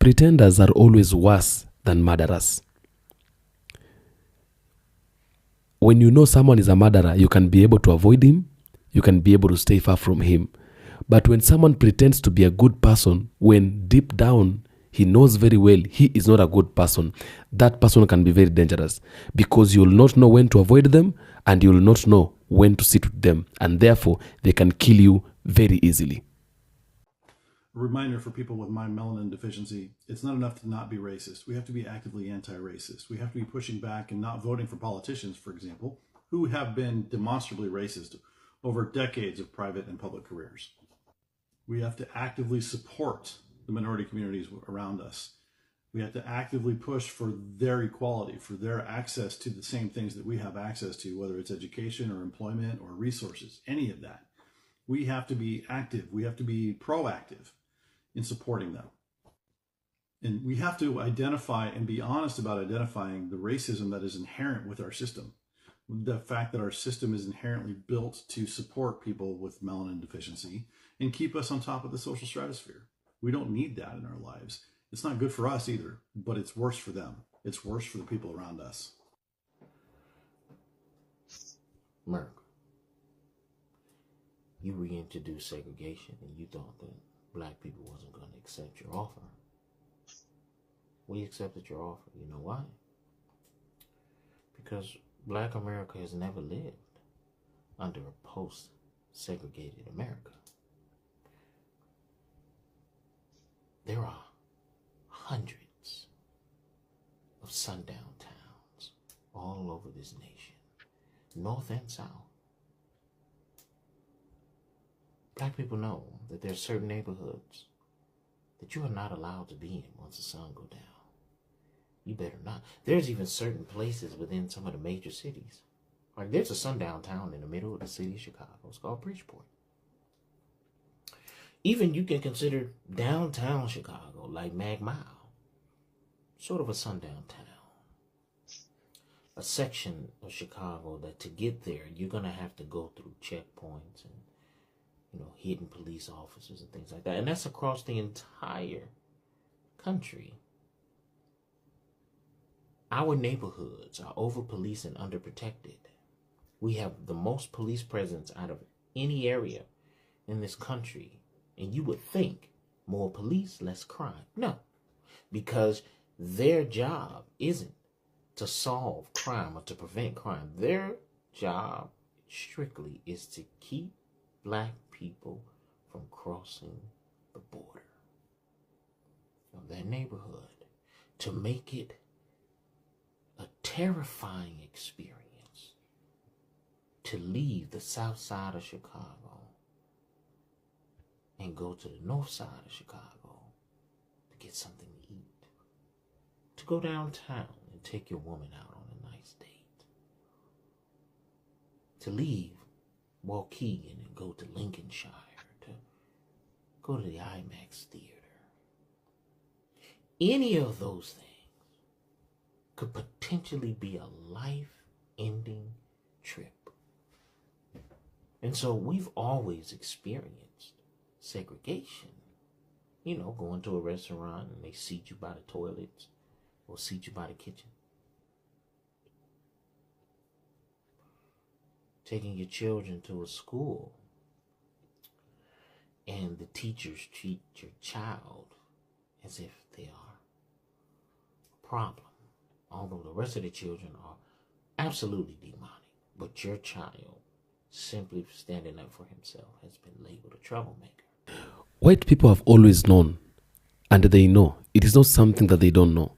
Pretenders are always worse than murderers. When you know someone is a murderer, you can be able to avoid him. You can be able to stay far from him. But when someone pretends to be a good person, when deep down he knows very well he is not a good person, that person can be very dangerous, because you will not know when to avoid them and you will not know when to sit with them, and therefore they can kill you very easily. A reminder for people with my melanin deficiency, it's not enough to not be racist. We have to be actively anti-racist. We have to be pushing back and not voting for politicians, for example, who have been demonstrably racist over decades of private and public careers. We have to actively support the minority communities around us. We have to actively push for their equality, for their access to the same things that we have access to, whether it's education or employment or resources, any of that. We have to be active. We have to be proactive in supporting them. And we have to identify and be honest about identifying the racism that is inherent with our system. The fact that our system is inherently built to support people with melanin deficiency and keep us on top of the social stratosphere. We don't need that in our lives. It's not good for us either, but it's worse for them. It's worse for the people around us. America, you reintroduced segregation and you thought that black people wasn't going to accept your offer. We accepted your offer. You know why? Because Black America has never lived under a post-segregated America. There are hundreds of sundown towns all over this nation, north and south. Black people know that there are certain neighborhoods that you are not allowed to be in once the sun goes down. You better not. There's even certain places within some of the major cities. Like there's a sundown town in the middle of the city of Chicago. It's called Bridgeport. Even you can consider downtown Chicago, like Mag Mile, sort of a sundown town. A section of Chicago that to get there, you're going to have to go through checkpoints and, hidden police officers and things like that. And that's across the entire country. Our neighborhoods are over-policed and underprotected. We have the most police presence out of any area in this country. And you would think more police, less crime. No, because their job isn't to solve crime or to prevent crime. Their job strictly is to keep black people from crossing the border of their neighborhood, to make it a terrifying experience to leave the south side of Chicago and go to the north side of Chicago to get something to eat, to go downtown and take your woman out on a nice date, to leave Waukegan and go to Lincolnshire, to go to the IMAX theater. Any of those things could potentially be a life-ending trip. And so we've always experienced segregation. Going to a restaurant and they seat you by the toilets or seat you by the kitchen. Taking your children to a school and the teachers treat your child as if they are a problem. Although the rest of the children are absolutely demonic. But your child, simply standing up for himself, has been labeled a troublemaker. White people have always known, and they know. It is not something that they don't know.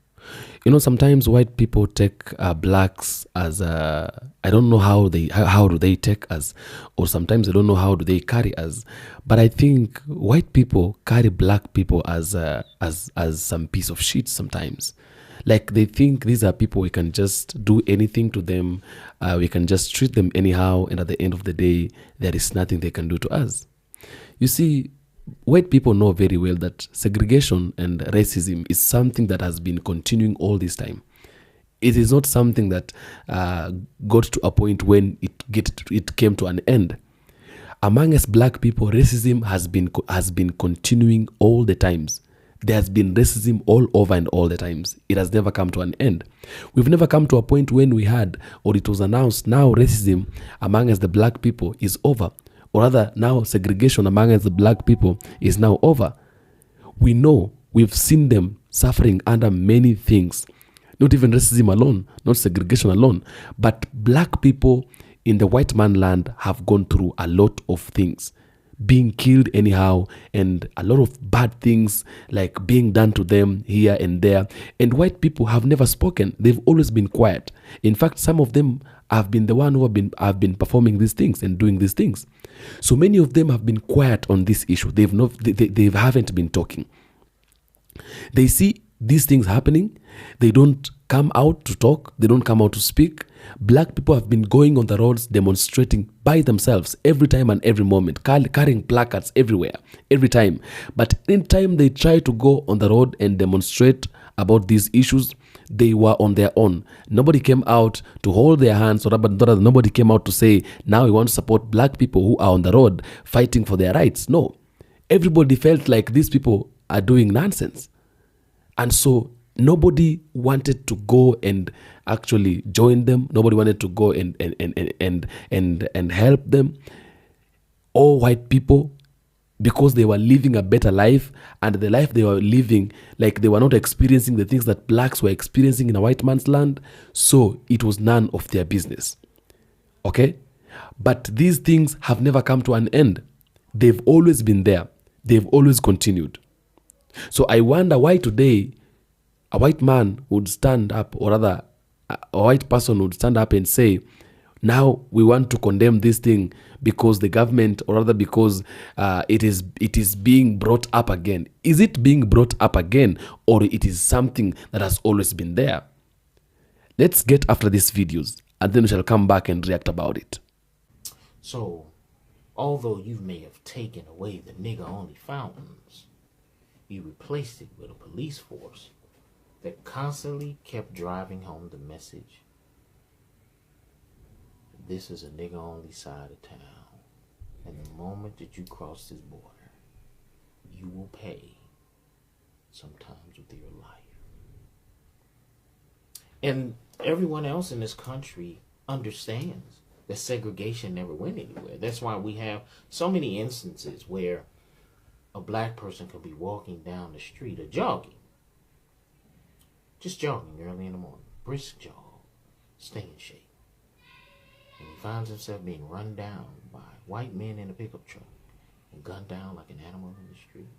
Sometimes white people take blacks as I don't know how do they take us, or sometimes I don't know how do they carry us. But I think white people carry black people as some piece of shit sometimes. Like they think these are people, we can just do anything to them, we can just treat them anyhow, and at the end of the day, there is nothing they can do to us. You see, white people know very well that segregation and racism is something that has been continuing all this time. It is not something that got to a point when it came to an end. Among us black people, racism has been continuing all the times. There has been racism all over and all the times. It has never come to an end. We've never come to a point when we had, or it was announced, now racism among us the black people is over. Or rather, now segregation among us the black people is now over. We know, we've seen them suffering under many things. Not even racism alone, not segregation alone, but black people in the white man land have gone through a lot of things. Being killed anyhow, and a lot of bad things like being done to them here and there. And white people have never spoken. They've always been quiet. In fact, some of them have been the one who have been performing these things and doing these things. So many of them have been quiet on this issue. They haven't been talking. They see these things happening. They don't come out to talk. They don't come out to speak. Black people have been going on the roads demonstrating by themselves every time and every moment, carrying placards everywhere, every time. But anytime they try to go on the road and demonstrate about these issues, they were on their own. Nobody came out to hold their hands, or nobody came out to say, now we want to support black people who are on the road fighting for their rights. No. Everybody felt like these people are doing nonsense. And so nobody wanted to go and actually join them. Nobody wanted to go and help them. All white people, because they were living a better life, and the life they were living, like they were not experiencing the things that blacks were experiencing in a white man's land. So it was none of their business. Okay? But these things have never come to an end. They've always been there. They've always continued. So I wonder why today a white man would stand up, or rather a white person would stand up and say, now we want to condemn this thing because the government, or rather because it is being brought up again. Is it being brought up again, or it is something that has always been there? Let's get after these videos, and then we shall come back and react about it. So, although you may have taken away the nigger-only fountains, you replaced it with a police force that constantly kept driving home the message: this is a nigger-only side of town, and the moment that you cross this border, you will pay, sometimes with your life. And everyone else in this country understands that segregation never went anywhere. That's why we have so many instances where a black person could be walking down the street or jogging, just jogging early in the morning, brisk jog, stay in shape. And he finds himself being run down by white men in a pickup truck and gunned down like an animal in the street.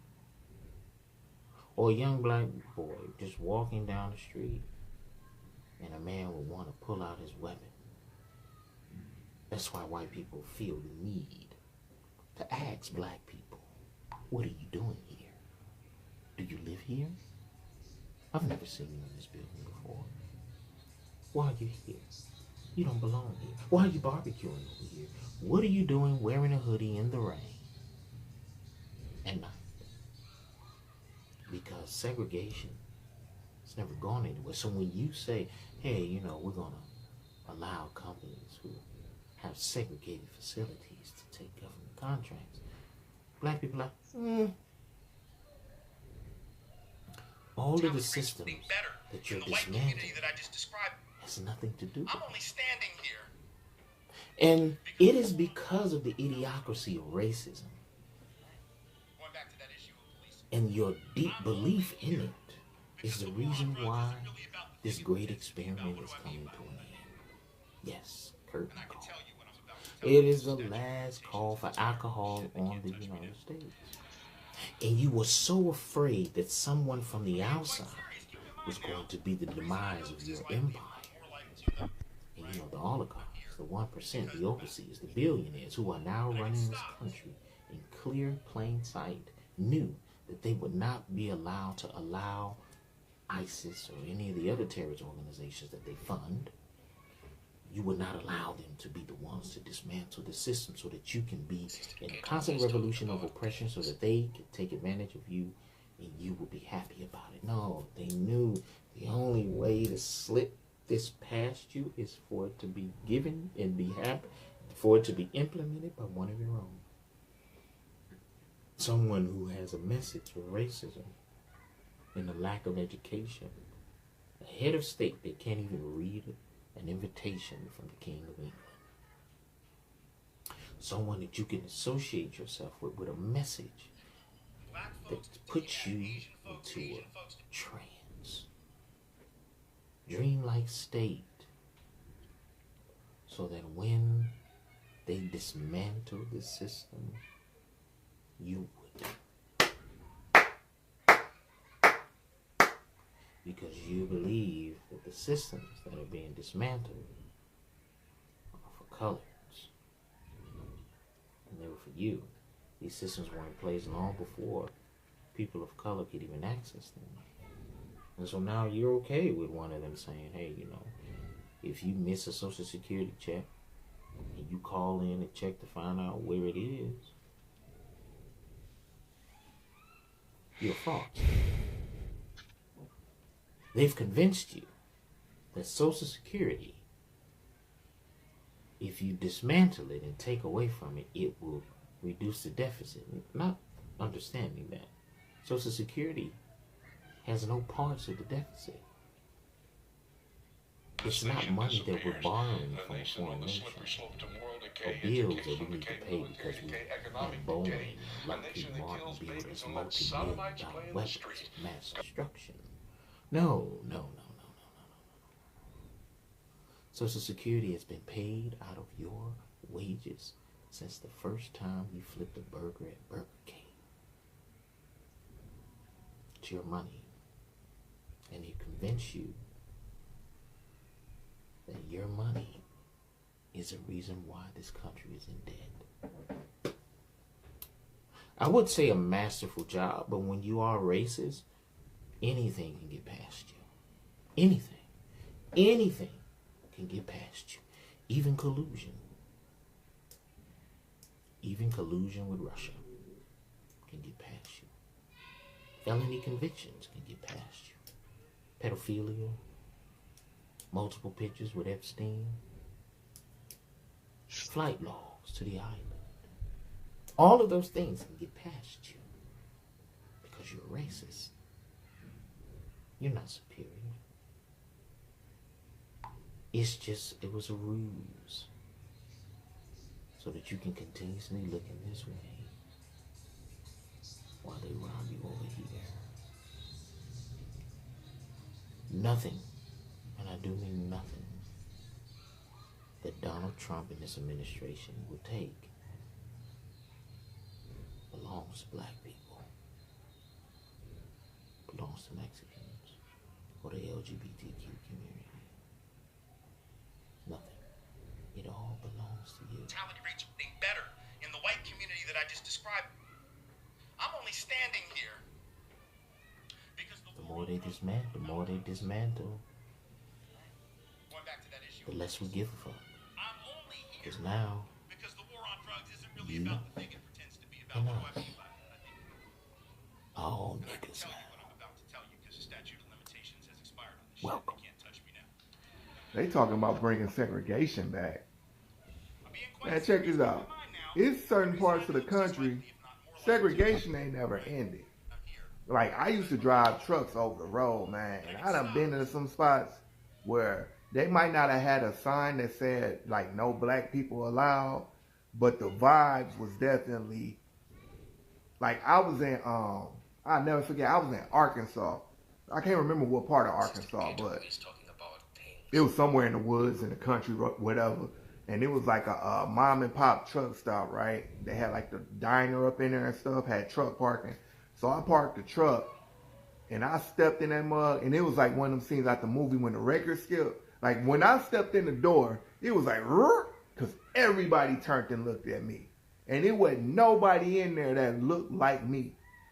Or a young black boy just walking down the street, and a man would want to pull out his weapon. That's why white people feel the need to ask black people, what are you doing here? Do you live here? I've never seen you in this building before. Why are you here? You don't belong here. Why are you barbecuing over here? What are you doing wearing a hoodie in the rain at night? Because segregation has never gone anywhere. So when you say, hey, we're going to allow companies who have segregated facilities to take government contracts, black people are like, all of the systems that you're dismantling has nothing to do with it. I'm only standing here. And it is because of the idiocracy of racism and your deep belief in it is the reason why this great experiment is coming to an end. Yes, curtain call. It is the last call for alcohol on the United States. And you were so afraid that someone from the outside was going to be the demise of your empire. And the oligarchs, the 1%, the overseers, the billionaires who are now running this country in clear, plain sight, knew that they would not be allowed to allow ISIS or any of the other terrorist organizations that they fund. You would not allow them to be the ones to dismantle the system so that you can be in a constant revolution of oppression so that they can take advantage of you and you will be happy about it. No, they knew the only way to slip this past you is for it to be given and be happy, for it to be implemented by one of your own. Someone who has a message for racism and the lack of education. A head of state that can't even read an invitation from the King of England. Someone that you can associate yourself with a message that puts you into a trance, dreamlike state, so that when they dismantle the system, you would. Because you believe that the systems that are being dismantled are for colors. And they were for you. These systems were in place long before people of color could even access them. And so now you're okay with one of them saying, hey, you know, if you miss a Social Security check and you call in and check to find out where it is, you're false. They've convinced you that Social Security, if you dismantle it and take away from it, it will reduce the deficit. Not understanding that Social Security has no parts of the deficit. It's not money that we're borrowing from a foreign nation, or bills that we need to pay because we have Boeing and Lockheed Martin build us multi-million-dollar weapons of mass destruction. No. Social Security has been paid out of your wages since the first time you flipped a burger at Burger King. It's your money. And they convince you that your money is a reason why this country is in debt. I would say a masterful job, but when you are racist, anything can get past you. Anything can get past you. Even collusion. Even collusion with Russia can get past you. Felony convictions can get past you. Pedophilia, multiple pictures with Epstein, flight logs to the island. All of those things can get past you because you're a racist. You're not superior. It's just, it was a ruse so that you can continuously look in this way while they rob you over here. Nothing, and I do mean nothing, that Donald Trump and this administration will take belongs to black people, belongs to Mexicans, or the LGBTQ community. Nothing. It all belongs to you. Mortality rates are getting better in the white community that I just described. I'm only standing here because The more they dismantle, going back to that issue, the less we give a fuck. I'm only here Because now, because the war on drugs isn't really you about the thing it pretends to be about. and What do I us, mean by that? I think all I can niggas tell you now. what I'm about to tell you because the statute of limitations has expired on this Welcome. shit. You can't touch me now. They talking about bringing segregation back. I'm being quite Man, check serious this with out. my mind now. It's certain parts of the Reason I think country, it's slightly, if not more likely to segregation ain't never ended. I'm here. Like, I used to drive trucks over the road, man, and I done been in some spots where they might not have had a sign that said, like, no black people allowed, but the vibes was definitely, like, I was in, I'll never forget, I was in Arkansas. I can't remember what part of Arkansas, but it was somewhere in the woods, in the country, whatever. And it was like a mom and pop truck stop, right? They had like the diner up in there and stuff, had truck parking. So I parked the truck and I stepped in that mug, and it was like one of them scenes like the movie when the record skipped. Like when I stepped in the door, it was like, because everybody turned and looked at me. And it wasn't nobody in there that looked like me.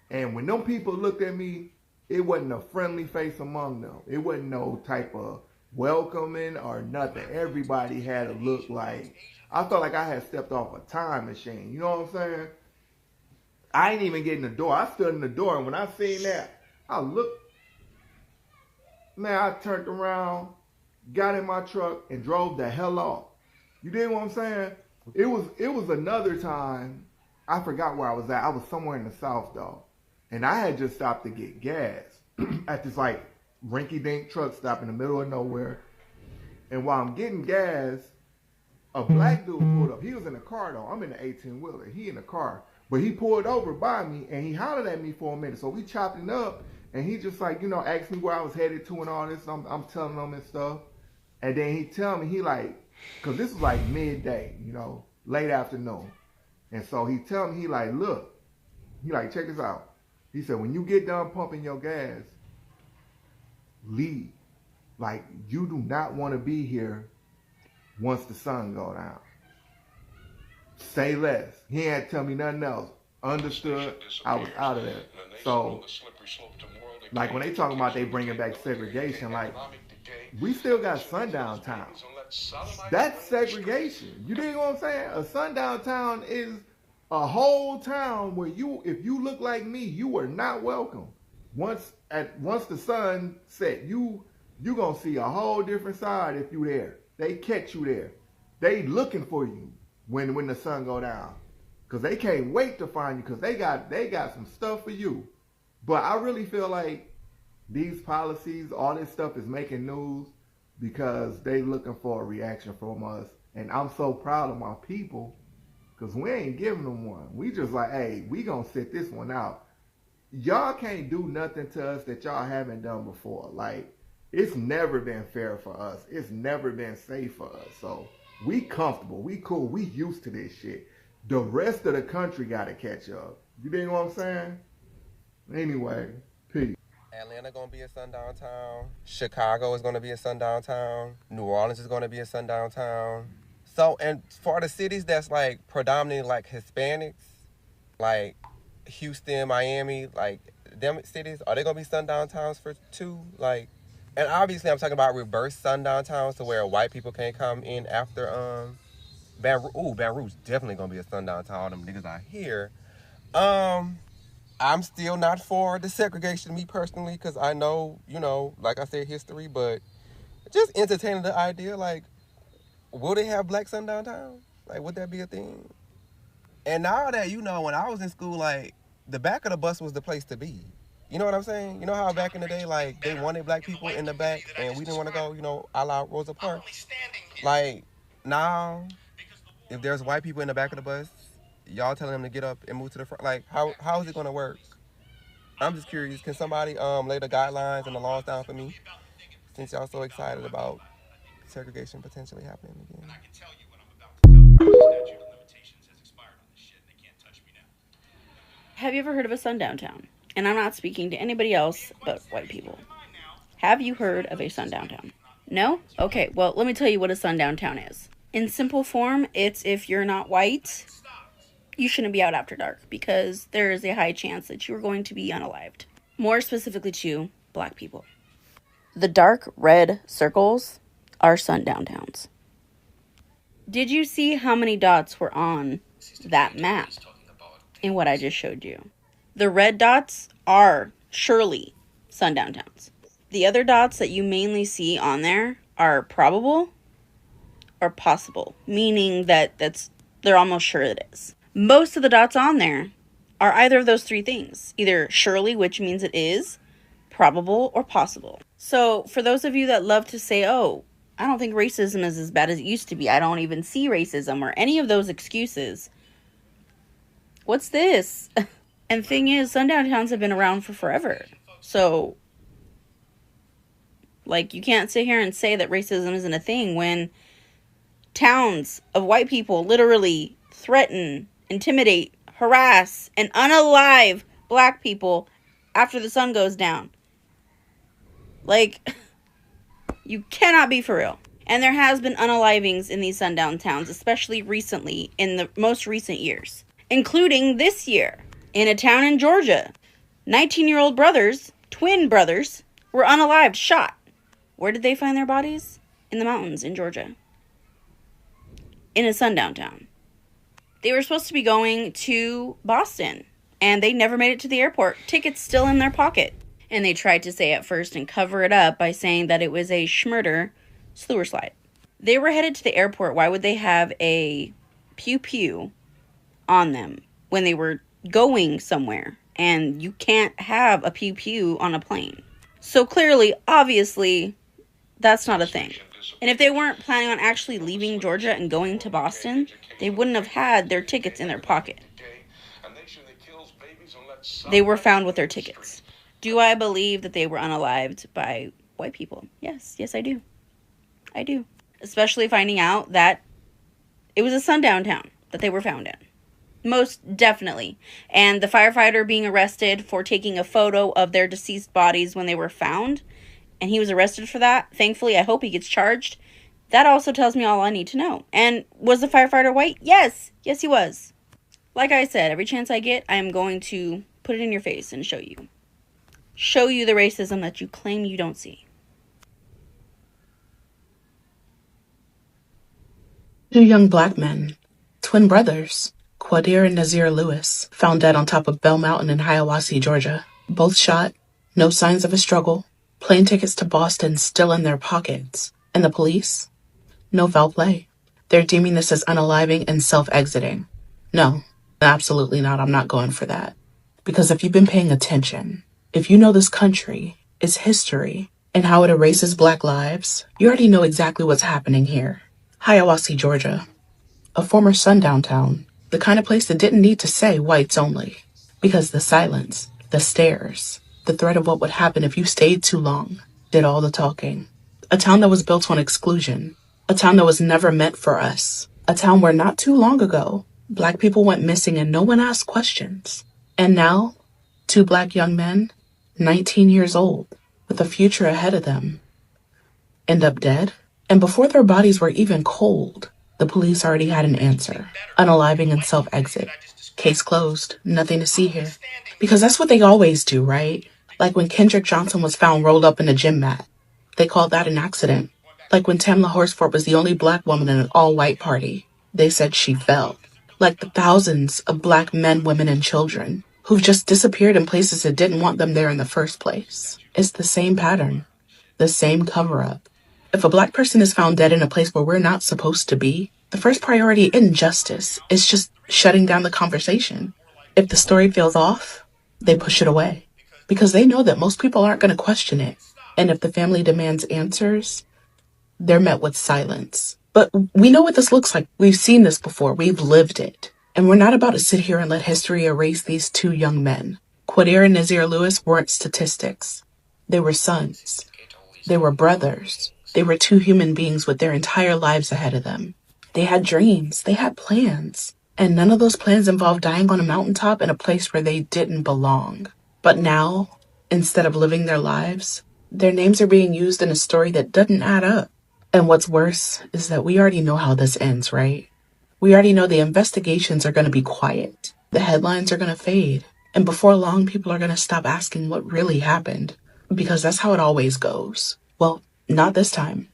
And when them people looked at me, it wasn't a friendly face among them. It wasn't no type of welcoming or nothing. Everybody had a look like, I felt like I had stepped off a time machine. You know what I'm saying? I ain't even get in the door. I stood in the door, and when I seen that, I looked. Man, I turned around, got in my truck, and drove the hell off. You dig what I'm saying? It was another time, I forgot where I was at. I was somewhere in the South, though. And I had just stopped to get gas. at this like rinky-dink truck stop in the middle of nowhere. And while I'm getting gas, a black dude pulled up. He was in a car though. I'm in the 18-wheeler. He in the car. But he pulled over by me and he hollered at me for a minute. So we chopped it up and he just like, you know, asked me where I was headed to and all this. I'm telling him and stuff. And then he tell me, he like, cause this was like midday, you know, late afternoon. And so he tell me, he like, look, he like, check this out. He said, when you get done pumping your gas, leave. Like, you do not want to be here once the sun go down. Say less. He ain't tell me nothing else. Understood. I was out of there. So, like when they talking about they bringing back segregation, like we still got sundown towns. That's segregation. You dig what I'm saying? A sundown town is a whole town where you, if you look like me, you are not welcome. Once the sun set, you gonna see a whole different side if you there. They catch you there. They looking for you when the sun go down. Cause they can't wait to find you because they got some stuff for you. But I really feel like these policies, all this stuff is making news because they looking for a reaction from us. And I'm so proud of my people because we ain't giving them one. We just like, hey, we gonna sit this one out. Y'all can't do nothing to us that y'all haven't done before. Like, it's never been fair for us. It's never been safe for us. So we comfortable. We cool. We used to this shit. The rest of the country got to catch up. You dig what I'm saying? Anyway, peace. Atlanta going to be a sundown town. Chicago is going to be a sundown town. New Orleans is going to be a sundown town. So, and for the cities that's like predominantly like Hispanics, like Houston, Miami, like them cities, are they going to be sundown towns for too? Like, and obviously I'm talking about reverse sundown towns to where white people can't come in after, Baton Rouge definitely going to be a sundown town. All them niggas out here. I'm still not for the segregation, me personally, because I know, you know, like I said, history, but just entertaining the idea, like, will they have black sundown towns? Like, would that be a thing? And now that, you know, when I was in school, like, the back of the bus was the place to be. You know what I'm saying? You know how back in the day, like, they wanted black people in the back and we didn't want to go, you know, a la Rosa Parks? Like, now, if there's white people in the back of the bus, y'all telling them to get up and move to the front, like, how is it going to work? I'm just curious. Can somebody lay the guidelines and the laws down for me, since y'all so excited about segregation potentially happening again? And I can tell you what I'm about to tell you. The statute of limitations has expired on this shit, and they can't touch me now. Have you ever heard of a sundown town? And I'm not speaking to anybody else but white people. Have you heard of a sundown town? No? Okay, well, let me tell you what a sundown town is. In simple form, it's if you're not white, you shouldn't be out after dark because there is a high chance that you're going to be unalived. More specifically to black people. The dark red circles are sundown towns. Did you see how many dots were on that map in what I just showed you? The red dots are surely sundown towns. The other dots that you mainly see on there are probable or possible, meaning that they're almost sure it is. Most of the dots on there are either of those three things. Either surely, which means it is, probable, or possible. So for those of you that love to say, oh, I don't think racism is as bad as it used to be. I don't even see racism or any of those excuses. What's this? And thing is, sundown towns have been around for forever. So, like, you can't sit here and say that racism isn't a thing when towns of white people literally threaten, intimidate, harass, and unalive black people after the sun goes down. Like, you cannot be for real. And there has been unalivings in these sundown towns, especially recently, in the most recent years, including this year. In a town in Georgia, 19-year-old brothers, twin brothers, were unalived, shot. Where did they find their bodies? In the mountains in Georgia. In a sundown town. They were supposed to be going to Boston, and they never made it to the airport. Tickets still in their pocket. And they tried to say at first and cover it up by saying that it was a schmurder sewer slide. They were headed to the airport. Why would they have a pew-pew on them when they were going somewhere? And you can't have a pew-pew on a plane. So clearly, obviously, that's not a thing. And if they weren't planning on actually leaving Georgia and going to Boston, they wouldn't have had their tickets in their pocket. They were found with their tickets. Do I believe that they were unalived by white people? Yes, I do. I do. Especially finding out that it was a sundown town that they were found in. Most definitely. And the firefighter being arrested for taking a photo of their deceased bodies when they were found, and he was arrested for that. Thankfully, I hope he gets charged. That also tells me all I need to know. And was the firefighter white? Yes, he was. Like I said, every chance I get, I am going to put it in your face and show you. Show you the racism that you claim you don't see. Two young black men, twin brothers, Quadir and Nazir Lewis, found dead on top of Bell Mountain in Hiawassee, Georgia. Both shot, no signs of a struggle, plane tickets to Boston still in their pockets. And the police? No foul play. They're deeming this as unaliving and self-exiting. No, absolutely not. I'm not going for that. Because if you've been paying attention, if you know this country, its history, and how it erases black lives, you already know exactly what's happening here. Hiawassee, Georgia. A former sundown town. The kind of place that didn't need to say whites only. Because the silence, the stares, the threat of what would happen if you stayed too long, did all the talking. A town that was built on exclusion. A town that was never meant for us. A town where not too long ago, black people went missing and no one asked questions. And now, two black young men, 19 years old, with a future ahead of them, end up dead. And before their bodies were even cold, the police already had an answer. Unaliving and self-exit. Case closed. Nothing to see here. Because that's what they always do, right? Like when Kendrick Johnson was found rolled up in a gym mat. They called that an accident. Like when Tamla Horsford was the only black woman in an all-white party. They said she fell. Like the thousands of black men, women, and children who've just disappeared in places that didn't want them there in the first place. It's the same pattern. The same cover-up. If a black person is found dead in a place where we're not supposed to be, the first priority isn't justice. It's just shutting down the conversation. If the story feels off, they push it away. Because they know that most people aren't going to question it. And if the family demands answers, they're met with silence. But we know what this looks like. We've seen this before. We've lived it. And we're not about to sit here and let history erase these two young men. Quadir and Nazir Lewis weren't statistics. They were sons. They were brothers. They were two human beings with their entire lives ahead of them. They had dreams. They had plans. And none of those plans involved dying on a mountaintop in a place where they didn't belong. But now, instead of living their lives, their names are being used in a story that doesn't add up. And what's worse is that we already know how this ends, right? We already know the investigations are going to be quiet. The headlines are going to fade. And before long, people are going to stop asking what really happened. Because that's how it always goes. Well, not this time.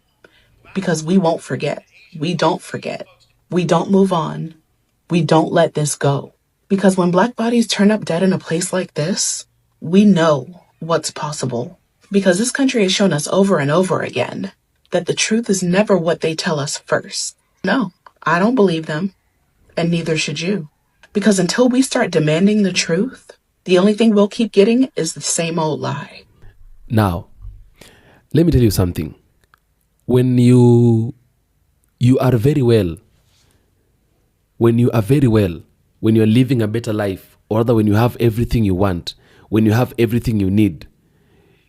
Because we won't forget. We don't forget. We don't move on. We don't let this go. Because when black bodies turn up dead in a place like this, we know what's possible. Because this country has shown us over and over again that the truth is never what they tell us first. No, I don't believe them. And neither should you. Because until we start demanding the truth, the only thing we'll keep getting is the same old lie. Now, let me tell you something. When you are very well, when you're living a better life, or rather when you have everything you want, when you have everything you need,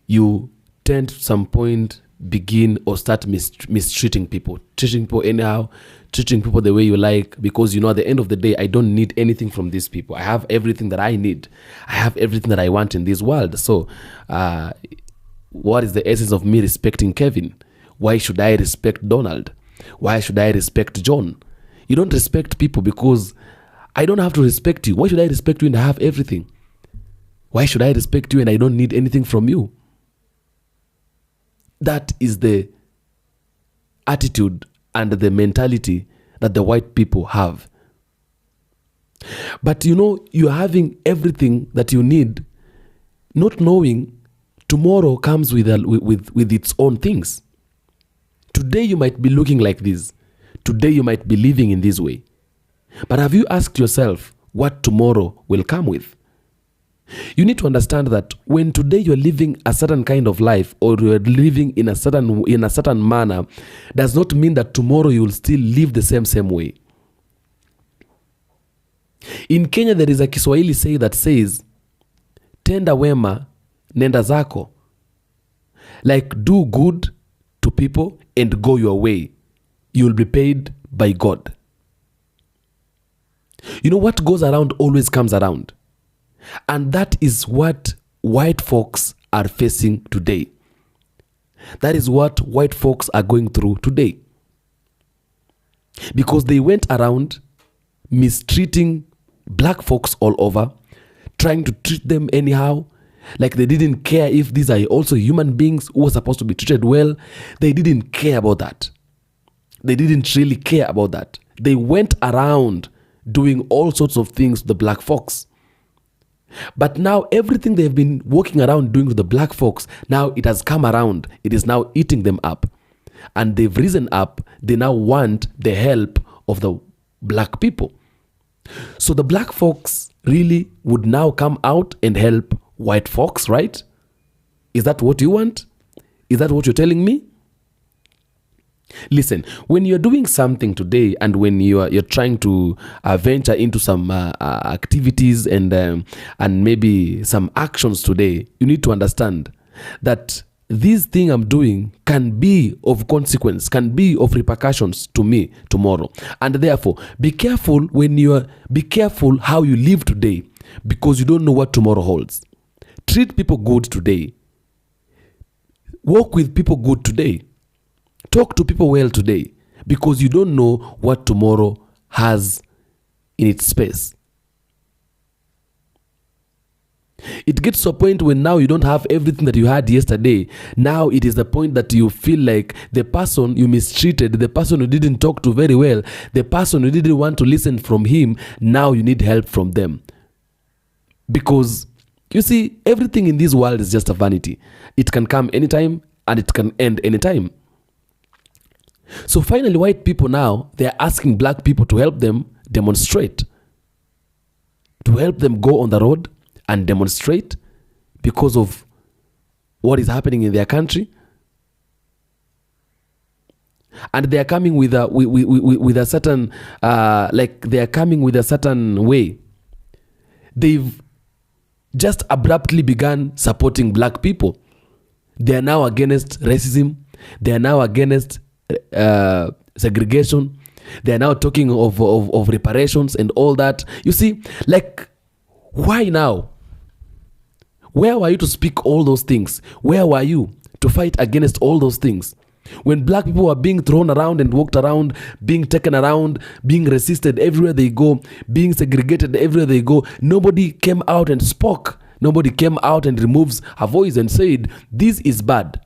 you tend to some point begin or start mistreating people, treating people anyhow, treating people the way you like, because you know at the end of the day, I don't need anything from these people. I have everything that I need. I have everything that I want in this world. So what is the essence of me respecting Kevin? Why should I respect Donald? Why should I respect John? You don't respect people because I don't have to respect you. Why should I respect you and I have everything? Why should I respect you and I don't need anything from you? That is the attitude and the mentality that the white people have. But you know, you're having everything that you need, not knowing tomorrow comes with its own things. Today you might be looking like this. Today you might be living in this way. But have you asked yourself what tomorrow will come with? You need to understand that when today you're living a certain kind of life, or you're living in a certain manner, does not mean that tomorrow you will still live the same way. In Kenya, there is a Kiswahili say that says, tenda wema, nenda zako. Like, do good to people and go your way. You will be paid by God. You know, what goes around always comes around. And that is what white folks are facing today. That is what white folks are going through today. Because they went around mistreating black folks all over, trying to treat them anyhow, like they didn't care if these are also human beings who are supposed to be treated well. They didn't care about that. They didn't really care about that. They went around doing all sorts of things to the black folks. But now everything they've been walking around doing to the black folks, now it has come around. It is now eating them up. And they've risen up. They now want the help of the black people. So the black folks really would now come out and help white folks, right? Is that what you want? Is that what you're telling me? Listen, when you're doing something today, and when you're trying to venture into some activities and maybe some actions today, you need to understand that this thing I'm doing can be of consequence, can be of repercussions to me tomorrow. And therefore, be careful how you live today, because you don't know what tomorrow holds. Treat people good today. Walk with people good today. Talk to people well today, because you don't know what tomorrow has in its space. It gets to a point when now you don't have everything that you had yesterday. Now it is the point that you feel like the person you mistreated, the person who didn't talk to very well, the person who didn't want to listen from him, now you need help from them. Because you see, everything in this world is just a vanity. It can come anytime and it can end anytime. So finally, white people now, they're asking black people to help them demonstrate, to help them go on the road and demonstrate because of what is happening in their country. And they are coming with a certain, they are coming with a certain way. They've just abruptly begun supporting black people. They are now against racism. They are now against segregation. They are now talking of reparations and all that. You see, like, why now? Where were you to speak all those things? Where were you to fight against all those things? When black people were being thrown around and walked around, being taken around, being resisted everywhere they go, being segregated everywhere they go, nobody came out and spoke. Nobody came out and removes her voice and said, this is bad.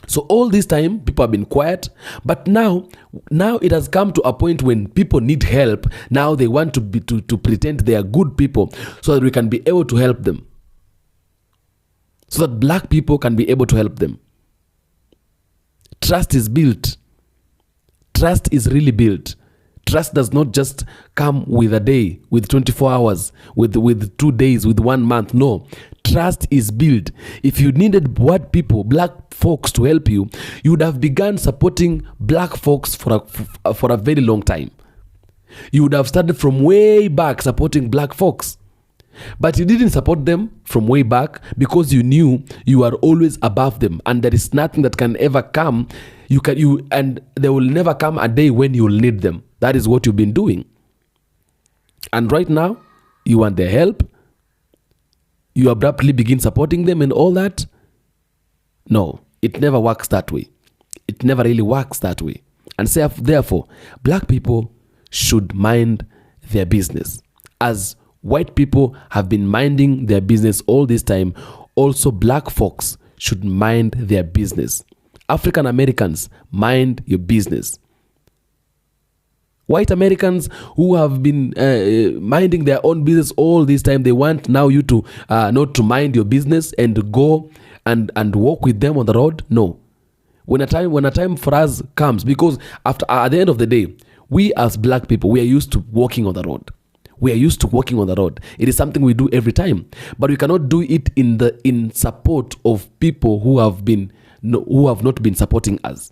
So all this time, people have been quiet. But now it has come to a point when people need help. Now they want to pretend they are good people so that we can be able to help them. So that black people can be able to help them. Trust is built. Trust is really built. Trust does not just come with a day, with 24 hours, with 2 days, with 1 month. No. Trust is built. If you needed white people, black folks to help you, you would have begun supporting black folks for a very long time. You would have started from way back supporting black folks. But you didn't support them from way back because you knew you are always above them, and there is nothing that can ever come. And there will never come a day when you will need them. That is what you've been doing. And right now, you want their help. You abruptly begin supporting them and all that. No, it never works that way. It never really works that way. And therefore, black people should mind their business. As white people have been minding their business all this time, also black folks should mind their business. African Americans, mind your business. White Americans who have been minding their own business all this time, they want now you to not to mind your business and go and walk with them on the road. No. When a time for us comes, because at the end of the day, we as black people, we are used to walking on the road. We are used to walking on the road. It is something we do every time, but we cannot do it in support of people who have not been supporting us.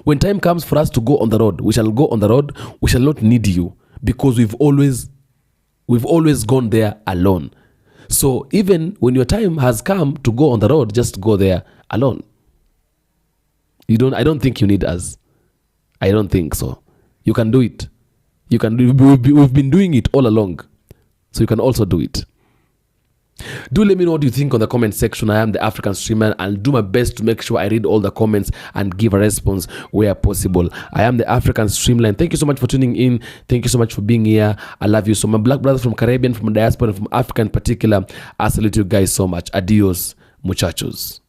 When time comes for us to go on the road, we shall go on the road. We shall not need you, because we've always gone there alone. So even when your time has come to go on the road, just go there alone. I don't think you need us. I don't think so. You can do it. We've been doing it all along. So you can also do it. Do let me know what you think on the comment section. I am the African Streamer, and I'll do my best to make sure I read all the comments and give a response where possible. I am the African Streamline. Thank you so much for tuning in. Thank you so much for being here. I love you. So my black brothers from Caribbean, from diaspora, from Africa in particular, I salute you guys so much. Adios, muchachos.